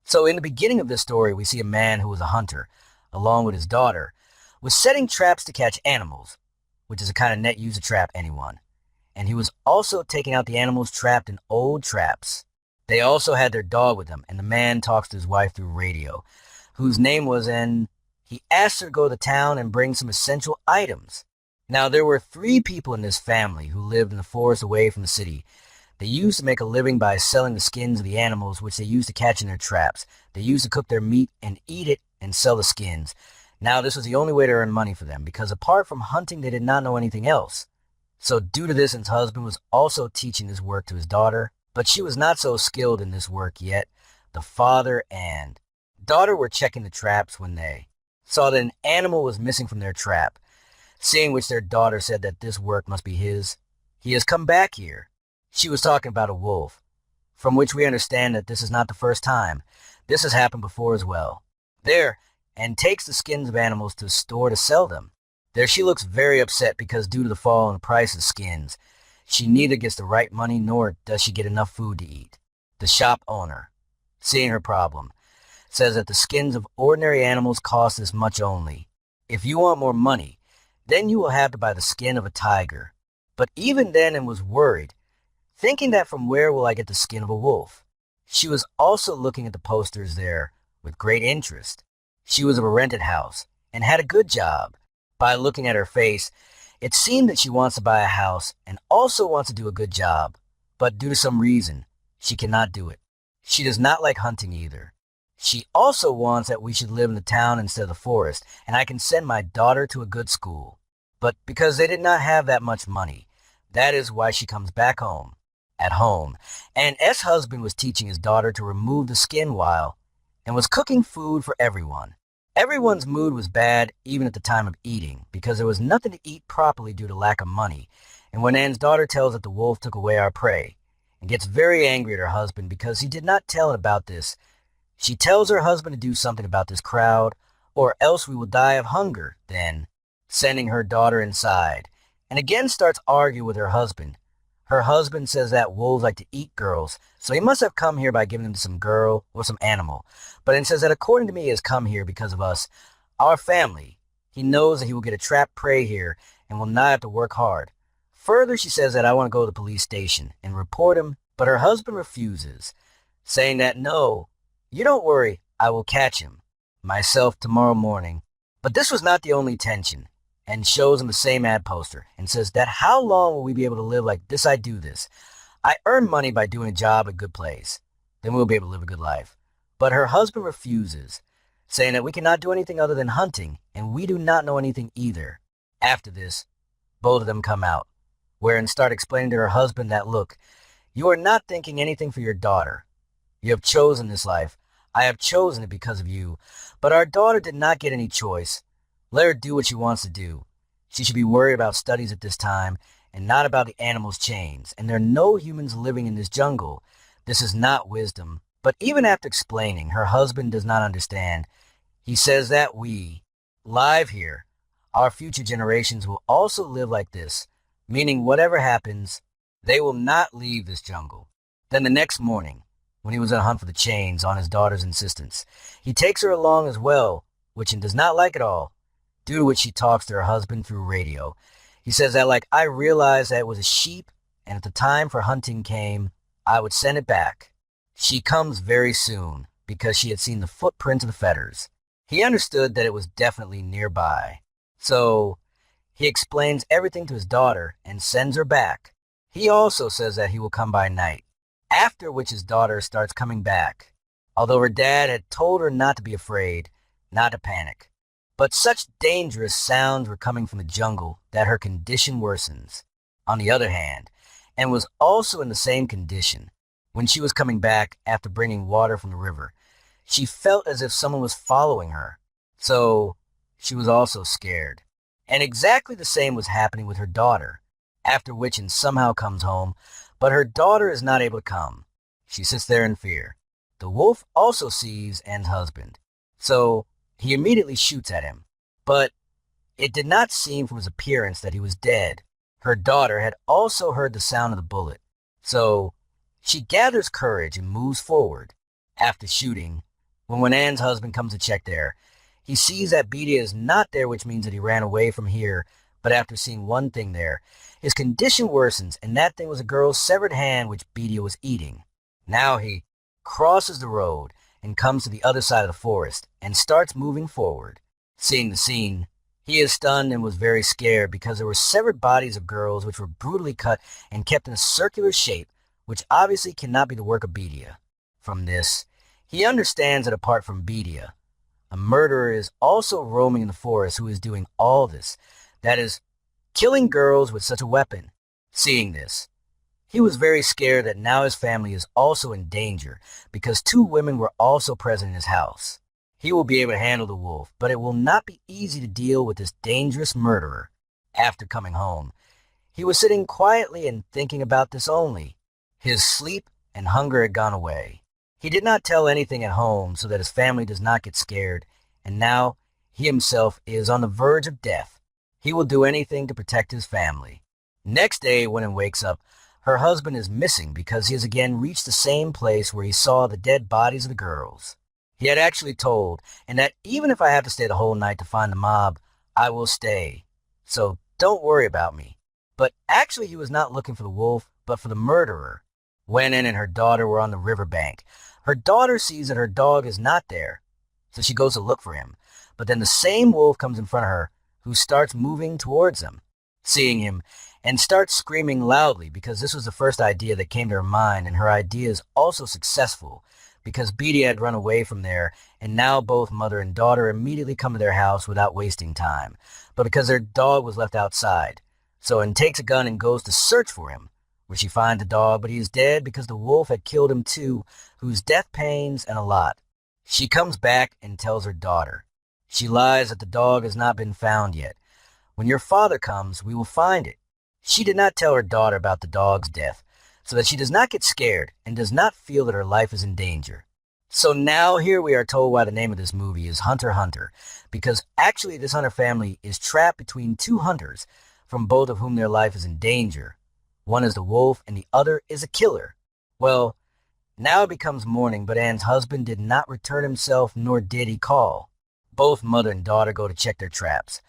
So in the beginning of this story, we see a man who was a hunter, along with his daughter, was setting traps to catch animals, which is a kind of net used to trap anyone. And he was also taking out the animals trapped in old traps. They also had their dog with them, and the man talks to his wife through radio, whose name was, and he asked her to go to the town and bring some essential items. Now, there were three people in this family who lived in the forest away from the city. They used to make a living by selling the skins of the animals, which they used to catch in their traps. They used to cook their meat and eat it and sell the skins. Now, this was the only way to earn money for them, because apart from hunting, they did not know anything else. So due to this, his husband was also teaching this work to his daughter, but she was not so skilled in this work yet. The father and daughter were checking the traps when they saw that an animal was missing from their trap, seeing which their daughter said that this work must be his. He has come back here. She was talking about a wolf, from which we understand that this is not the first time. This has happened before as well. There, and takes the skins of animals to a store to sell them. There she looks very upset because due to the fall in the price of skins, she neither gets the right money nor does she get enough food to eat. The shop owner, seeing her problem, says that the skins of ordinary animals cost this much only. If you want more money, then you will have to buy the skin of a tiger. But even then, and was worried, thinking that from where will I get the skin of a wolf? She was also looking at the posters there with great interest. She was of a rented house and had a good job. By looking at her face, it seemed that she wants to buy a house and also wants to do a good job, but due to some reason, she cannot do it. She does not like hunting either. She also wants that we should live in the town instead of the forest, and I can send my daughter to a good school. But because they did not have that much money, that is why she comes back home. At home, and husband was teaching his daughter to remove the skin while, and was cooking food for everyone. Everyone's mood was bad even at the time of eating, because there was nothing to eat properly due to lack of money. And when Anne's daughter tells that the wolf took away our prey, and gets very angry at her husband because he did not tell her about this, she tells her husband to do something about this crowd, or else we will die of hunger, then, sending her daughter inside, and again starts arguing with her husband. Her husband says that wolves like to eat girls, so he must have come here by giving them to some girl or some animal. But then says that according to me, he has come here because of us, our family. He knows that he will get a trapped prey here and will not have to work hard. Further, she says that I want to go to the police station and report him, but her husband refuses, saying that no, you don't worry, I will catch him myself tomorrow morning. But this was not the only tension, and shows him the same ad poster and says that how long will we be able to live like this? I do this. I earn money by doing a job at a good place. Then we'll be able to live a good life. But her husband refuses, saying that we cannot do anything other than hunting, and we do not know anything either. After this, both of them come out, wherein start explaining to her husband that, look, you are not thinking anything for your daughter. You have chosen this life. I have chosen it because of you. But our daughter did not get any choice. Let her do what she wants to do. She should be worried about studies at this time and not about the animals' chains. And there are no humans living in this jungle. This is not wisdom. But even after explaining, her husband does not understand. He says that we, live here, our future generations will also live like this, meaning whatever happens, they will not leave this jungle. Then the next morning, when he was on a hunt for the chains on his daughter's insistence, he takes her along as well, which he does not like at all. Due to which she talks to her husband through radio. He says that, like, I realized that it was a sheep, and if the time for hunting came, I would send it back. She comes very soon, because she had seen the footprint of the fetters. He understood that it was definitely nearby. So, he explains everything to his daughter and sends her back. He also says that he will come by night, after which his daughter starts coming back, although her dad had told her not to be afraid, not to panic. But such dangerous sounds were coming from the jungle that her condition worsens. On the other hand, and was also in the same condition, when she was coming back after bringing water from the river, she felt as if someone was following her. So she was also scared. And exactly the same was happening with her daughter, after which and somehow comes home, but her daughter is not able to come. She sits there in fear. The wolf also sees Anne's husband. So he immediately shoots at him, but it did not seem from his appearance that he was dead. Her daughter had also heard the sound of the bullet, so she gathers courage and moves forward. After shooting, When Anne's husband comes to check there, he sees that Bedia is not there, which means that he ran away from here. But after seeing one thing there, his condition worsens, and that thing was a girl's severed hand which Bedia was eating. Now he crosses the road and comes to the other side of the forest and starts moving forward. Seeing the scene, he is stunned and was very scared because there were severed bodies of girls which were brutally cut and kept in a circular shape, which obviously cannot be the work of Bedia. From this, he understands that apart from Bedia, a murderer is also roaming in the forest who is doing all this, that is, killing girls with such a weapon. Seeing this, he was very scared that now his family is also in danger because two women were also present in his house. He will be able to handle the wolf, but it will not be easy to deal with this dangerous murderer. After coming home, he was sitting quietly and thinking about this only. His sleep and hunger had gone away. He did not tell anything at home so that his family does not get scared, and now he himself is on the verge of death. He will do anything to protect his family. Next day, when he wakes up, her husband is missing because he has again reached the same place where he saw the dead bodies of the girls. He had actually told, and that even if I have to stay the whole night to find the mob, I will stay. So don't worry about me. But actually he was not looking for the wolf, but for the murderer. When Anne and her daughter were on the riverbank, her daughter sees that her dog is not there, so she goes to look for him. But then the same wolf comes in front of her, who starts moving towards them. Seeing him, and starts screaming loudly because this was the first idea that came to her mind, and her idea is also successful because Bedia had run away from there, and now both mother and daughter immediately come to their house without wasting time, but because their dog was left outside. So Anne takes a gun and goes to search for him, where she finds the dog, but he is dead because the wolf had killed him too, whose death pains and a lot. She comes back and tells her daughter. She lies that the dog has not been found yet. When your father comes, we will find it. She did not tell her daughter about the dog's death, so that she does not get scared and does not feel that her life is in danger. So now here we are told why the name of this movie is Hunter x Hunter, because actually this hunter family is trapped between two hunters, from both of whom their life is in danger. One is the wolf and the other is a killer. Well, now it becomes morning, but Anne's husband did not return himself, nor did he call. Both mother and daughter go to check their traps,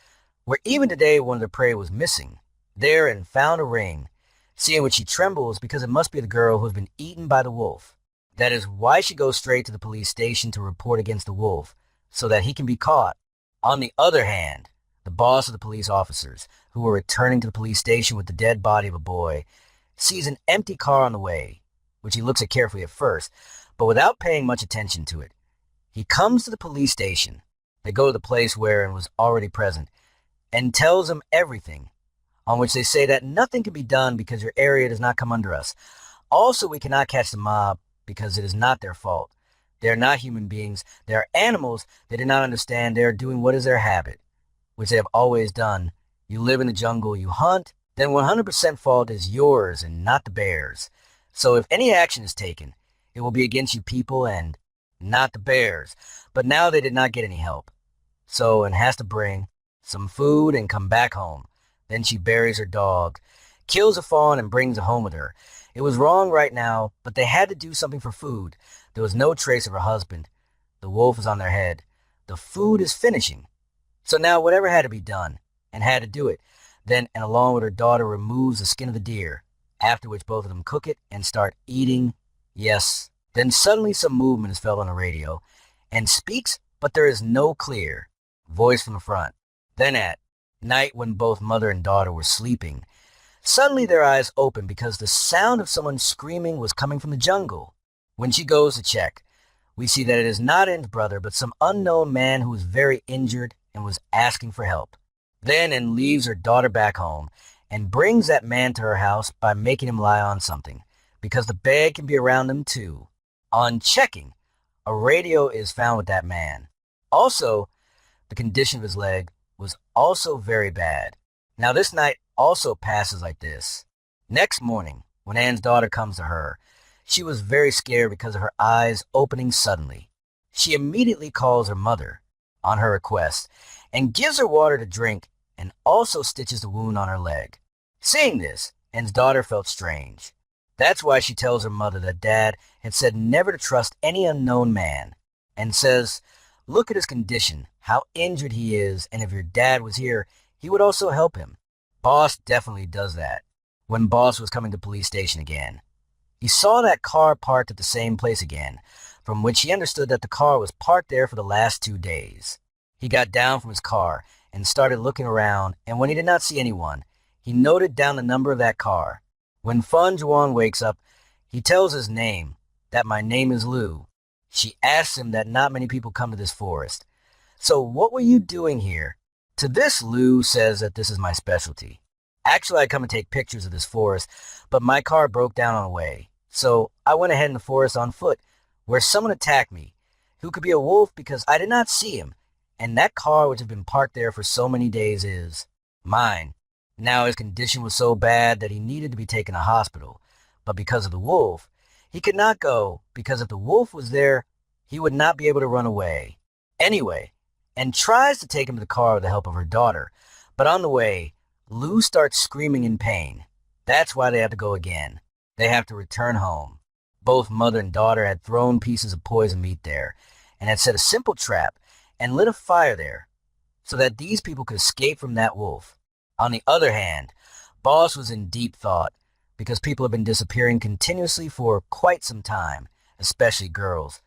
where even today one of their prey was missing. There and found a ring, seeing which she trembles because it must be the girl who has been eaten by the wolf. That is why she goes straight to the police station to report against the wolf, so that he can be caught. On the other hand, the boss of the police officers, who were returning to the police station with the dead body of a boy, sees an empty car on the way, which he looks at carefully at first, but without paying much attention to it. He comes to the police station. They go to the place where Anne was already present, and tells him everything, on which they say that nothing can be done because your area does not come under us. Also, we cannot catch the mob because it is not their fault. They are not human beings. They are animals. They do not understand. They are doing what is their habit, which they have always done. You live in the jungle, you hunt, then 100% fault is yours and not the bears. So if any action is taken, it will be against you people and not the bears. But now they did not get any help. So Anne has to bring some food and come back home. Then she buries her dog, kills a fawn, and brings it home with her. It was wrong right now, but they had to do something for food. There was no trace of her husband. The wolf is on their head. The food is finishing. So now whatever had to be done, and had to do it. Then, and along with her daughter, removes the skin of the deer, after which both of them cook it and start eating. Yes. Then suddenly some movement is felt on the radio, and speaks, but there is no clear voice from the front. Then at night, when both mother and daughter were sleeping, suddenly their eyes open because the sound of someone screaming was coming from the jungle. When she goes to check, we see that it is not Anne's brother, but some unknown man who was very injured and was asking for help. Then Anne leaves her daughter back home and brings that man to her house by making him lie on something, because the bed can be around him too. On checking, a radio is found with that man. Also, the condition of his leg was also very bad. Now this night also passes like this. Next morning, when Anne's daughter comes to her, she was very scared because of her eyes opening suddenly. She immediately calls her mother, on her request, and gives her water to drink and also stitches the wound on her leg. Seeing this, Anne's daughter felt strange. That's why she tells her mother that Dad had said never to trust any unknown man. and says, "Look at his condition, how injured he is, and if your dad was here, he would also help him." Boss definitely does that. When Boss was coming to police station again, he saw that car parked at the same place again, from which he understood that the car was parked there for the last 2 days. He got down from his car and started looking around, and when he did not see anyone, he noted down the number of that car. When Fun Juan wakes up, he tells his name, that my name is Lou. She asks him that not many people come to this forest. "So what were you doing here?" To this, Lou says that this is my specialty. "Actually, I come and take pictures of this forest, but my car broke down on the way. So I went ahead in the forest on foot, where someone attacked me, who could be a wolf because I did not see him, and that car which had been parked there for so many days is mine." Now his condition was so bad that he needed to be taken to hospital, but because of the wolf, he could not go because if the wolf was there, he would not be able to run away. Anyway, and tries to take him to the car with the help of her daughter, but on the way, Lou starts screaming in pain. That's why they have to go again. They have to return home. Both mother and daughter had thrown pieces of poison meat there and had set a simple trap and lit a fire there so that these people could escape from that wolf. On the other hand, Boss was in deep thought because people have been disappearing continuously for quite some time, especially girls.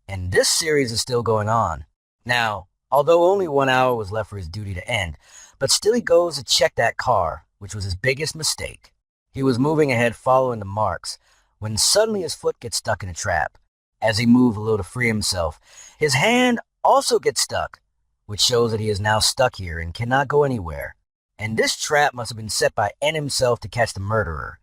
And this series is still going on. Now, although only 1 hour was left for his duty to end, but still he goes to check that car, which was his biggest mistake. He was moving ahead following the marks, when suddenly his foot gets stuck in a trap. As he moved a little to free himself, his hand also gets stuck, which shows that he is now stuck here and cannot go anywhere. And this trap must have been set by N himself to catch the murderer.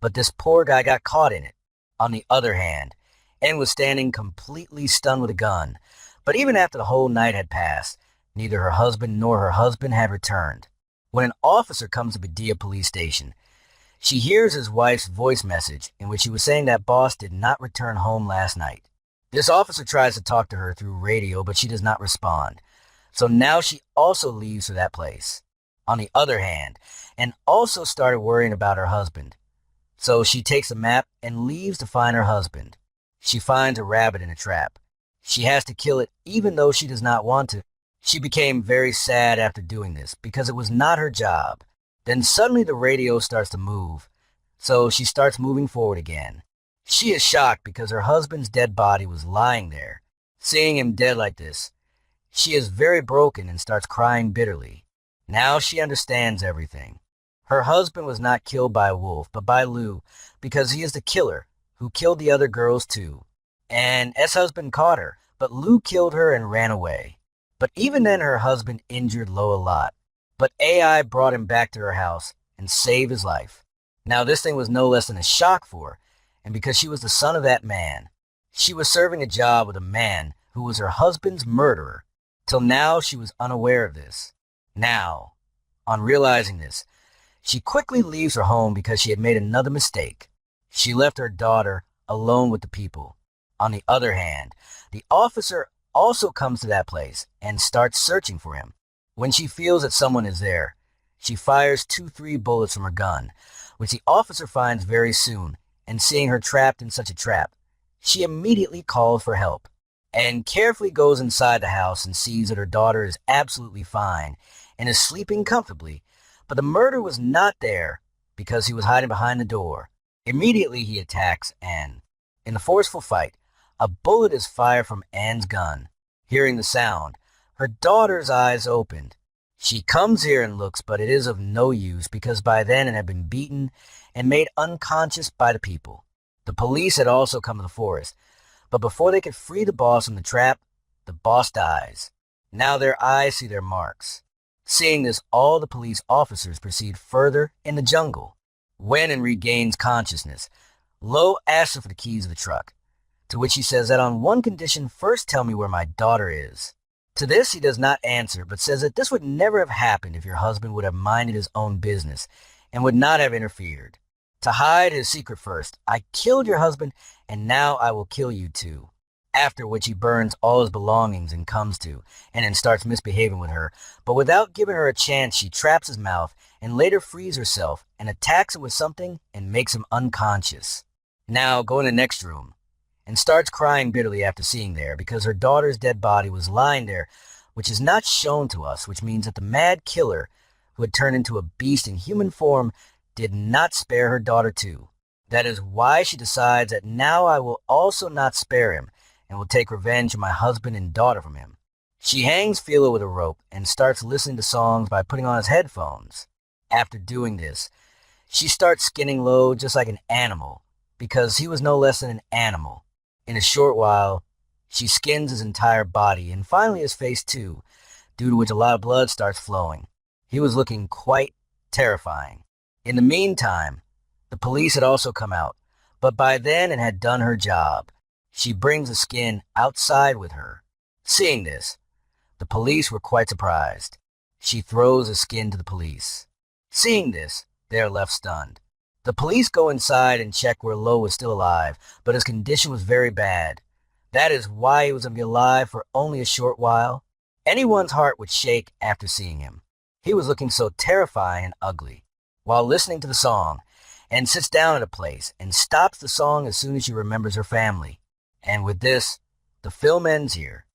But this poor guy got caught in it. On the other hand, N was standing completely stunned with a gun. But even after the whole night had passed, neither her husband nor her husband had returned. When an officer comes to Badia police station, she hears his wife's voice message in which he was saying that Boss did not return home last night. This officer tries to talk to her through radio, but she does not respond. So now she also leaves for that place. On the other hand, and also started worrying about her husband. So she takes a map and leaves to find her husband. She finds a rabbit in a trap. She has to kill it even though she does not want to. She became very sad after doing this because it was not her job. Then suddenly the radio starts to move, so she starts moving forward again. She is shocked because her husband's dead body was lying there. Seeing him dead like this, she is very broken and starts crying bitterly. Now she understands everything. Her husband was not killed by a wolf, but by Lou, because he is the killer who killed the other girls too. And ex-husband caught her, but Lou killed her and ran away. But even then her husband injured Lo a lot. But AI brought him back to her house and saved his life. Now this thing was no less than a shock for her, and because she was the son of that man. She was serving a job with a man who was her husband's murderer. Till now she was unaware of this. Now, on realizing this, she quickly leaves her home because she had made another mistake. She left her daughter alone with the people. On the other hand, the officer also comes to that place and starts searching for him. When she feels that someone is there, she fires 2-3 bullets from her gun, which the officer finds very soon, and seeing her trapped in such a trap, she immediately calls for help, and carefully goes inside the house and sees that her daughter is absolutely fine and is sleeping comfortably, but the murderer was not there because he was hiding behind the door. Immediately he attacks Anne. In the forceful fight, a bullet is fired from Anne's gun. Hearing the sound, her daughter's eyes opened. She comes here and looks, but it is of no use because by then it had been beaten and made unconscious by the people. The police had also come to the forest, but before they could free the boss from the trap, the boss dies. Now their eyes see their marks. Seeing this, all the police officers proceed further in the jungle. When N regains consciousness, Lo asks her for the keys of the truck, to which he says that on one condition, first tell me where my daughter is. To this he does not answer, but says that this would never have happened if your husband would have minded his own business and would not have interfered. To hide his secret first, I killed your husband and now I will kill you too. After which he burns all his belongings and comes to, and then starts misbehaving with her, but without giving her a chance she traps his mouth and later frees herself and attacks him with something and makes him unconscious. Now go in the next room, and starts crying bitterly after seeing there because her daughter's dead body was lying there, which is not shown to us, which means that the mad killer who had turned into a beast in human form did not spare her daughter too. That is why she decides that now I will also not spare him and will take revenge on my husband and daughter from him. She hangs Philo with a rope and starts listening to songs by putting on his headphones. After doing this, she starts skinning Lowe just like an animal, because he was no less than an animal. In a short while, she skins his entire body and finally his face too, due to which a lot of blood starts flowing. He was looking quite terrifying. In the meantime, the police had also come out, but by then it had done her job. She brings the skin outside with her. Seeing this, the police were quite surprised. She throws the skin to the police. Seeing this, they are left stunned. The police go inside and check where Lowe was still alive, but his condition was very bad. That is why he was going to be alive for only a short while. Anyone's heart would shake after seeing him. He was looking so terrifying and ugly. While listening to the song, and sits down at a place and stops the song as soon as she remembers her family. And with this, the film ends here.